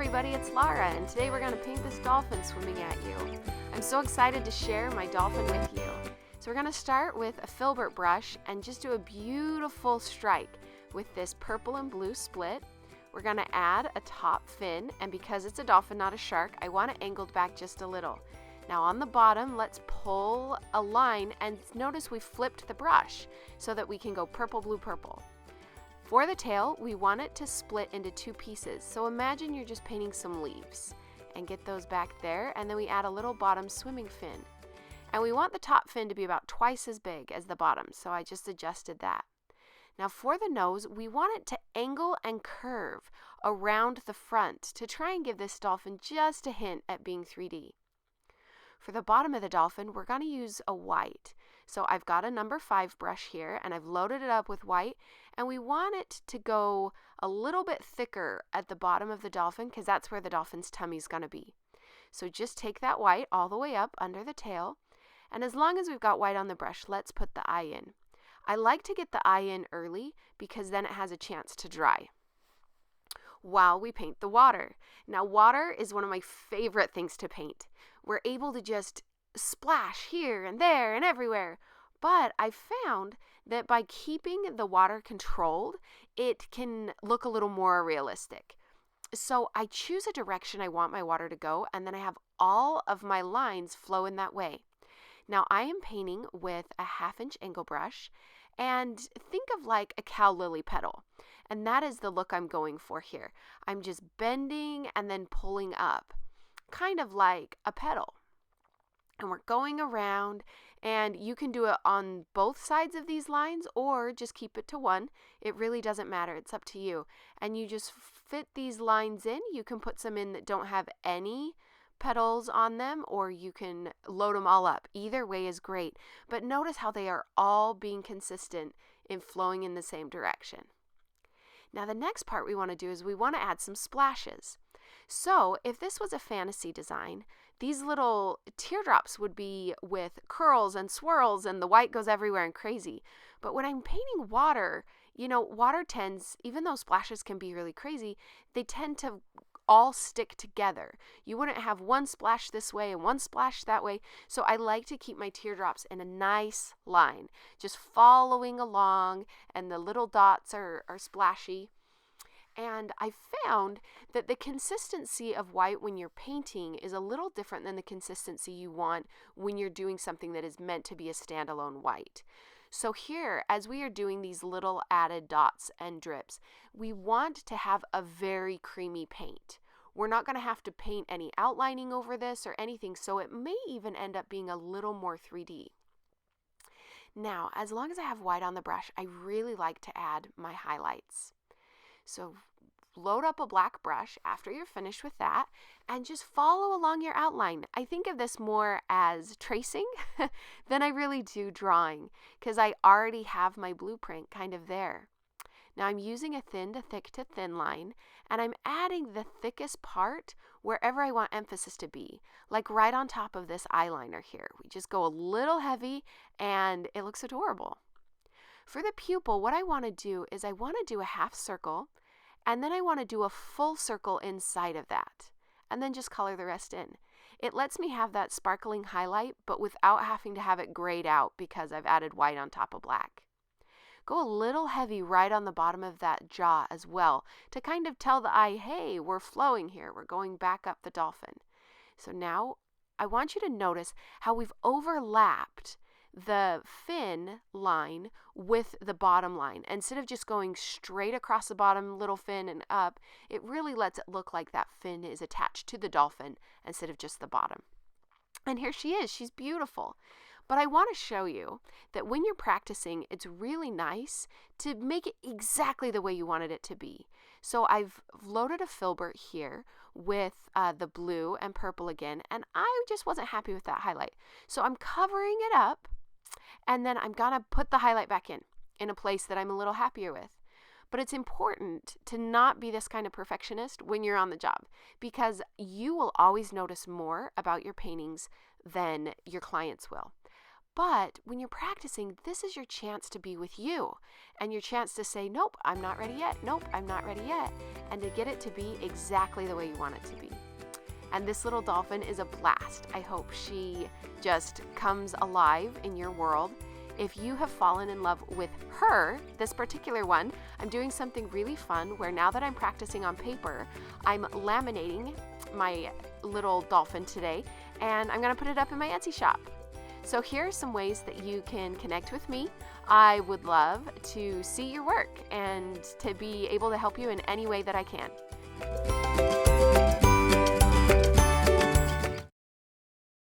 everybody, it's Lara, and today we're going to paint this dolphin swimming at you. I'm so excited to share my dolphin with you. So we're going to start with a filbert brush and just do a beautiful strike with this purple and blue split. We're going to add a top fin, and because it's a dolphin, not a shark, I want it angled back just a little. Now on the bottom, let's pull a line, and notice we flipped the brush so that we can go purple, blue, purple. For the tail, we want it to split into two pieces. So imagine you're just painting some leaves and get those back there, and then we add a little bottom swimming fin. And we want the top fin to be about twice as big as the bottom, so I just adjusted that. Now for the nose, we want it to angle and curve around the front to try and give this dolphin just a hint at being 3D. For the bottom of the dolphin, we're going to use a white. So I've got a number 5 brush here, and I've loaded it up with white, and we want it to go a little bit thicker at the bottom of the dolphin because that's where the dolphin's tummy is going to be. So just take that white all the way up under the tail, and as long as we've got white on the brush, let's put the eye in. I like to get the eye in early because then it has a chance to dry while we paint the water. Now water is one of my favorite things to paint. We're able to just splash here and there and everywhere, but I found that by keeping the water controlled, it can look a little more realistic. So I choose a direction I want my water to go, and then I have all of my lines flow in that way. Now I am painting with a 1/2-inch angle brush, and think of like a cow lily petal. And that is the look I'm going for here. I'm just bending and then pulling up, kind of like a petal. And we're going around, and you can do it on both sides of these lines or just keep it to one. It really doesn't matter. It's up to you. And you just fit these lines in. You can put some in that don't have any petals on them, or you can load them all up. Either way is great. But notice how they are all being consistent in flowing in the same direction. Now the next part we want to do is we want to add some splashes. So if this was a fantasy design, these little teardrops would be with curls and swirls, and the white goes everywhere and crazy. But when I'm painting water, water tends, even though splashes can be really crazy, they tend to all stick together. You wouldn't have one splash this way and one splash that way. So I like to keep my teardrops in a nice line, just following along, and the little dots are splashy. And I found that the consistency of white when you're painting is a little different than the consistency you want when you're doing something that is meant to be a standalone white. So here, as we are doing these little added dots and drips, we want to have a very creamy paint. We're not going to have to paint any outlining over this or anything, so it may even end up being a little more 3D. Now, as long as I have white on the brush, I really like to add my highlights. So load up a black brush after you're finished with that and just follow along your outline. I think of this more as tracing than I really do drawing because I already have my blueprint kind of there. Now I'm using a thin to thick to thin line, and I'm adding the thickest part wherever I want emphasis to be, like right on top of this eyeliner here. We just go a little heavy and it looks adorable. For the pupil, what I want to do is I want to do a half circle, and then I want to do a full circle inside of that, and then just color the rest in. It lets me have that sparkling highlight, but without having to have it grayed out because I've added white on top of black. Go a little heavy right on the bottom of that jaw as well to kind of tell the eye, hey, we're flowing here. We're going back up the dolphin. So now I want you to notice how we've overlapped the fin line with the bottom line. Instead of just going straight across the bottom little fin and up, it really lets it look like that fin is attached to the dolphin instead of just the bottom. And here she is. She's beautiful. But I want to show you that when you're practicing, it's really nice to make it exactly the way you wanted it to be. So I've loaded a filbert here with the blue and purple again, and I just wasn't happy with that highlight. So I'm covering it up, and then I'm going to put the highlight back in a place that I'm a little happier with. But it's important to not be this kind of perfectionist when you're on the job, because you will always notice more about your paintings than your clients will. But when you're practicing, this is your chance to be with you and your chance to say, nope, I'm not ready yet. Nope, I'm not ready yet. And to get it to be exactly the way you want it to be. And this little dolphin is a blast. I hope she just comes alive in your world. If you have fallen in love with her, this particular one, I'm doing something really fun where now that I'm practicing on paper, I'm laminating my little dolphin today, and I'm going to put it up in my Etsy shop. So here are some ways that you can connect with me. I would love to see your work and to be able to help you in any way that I can.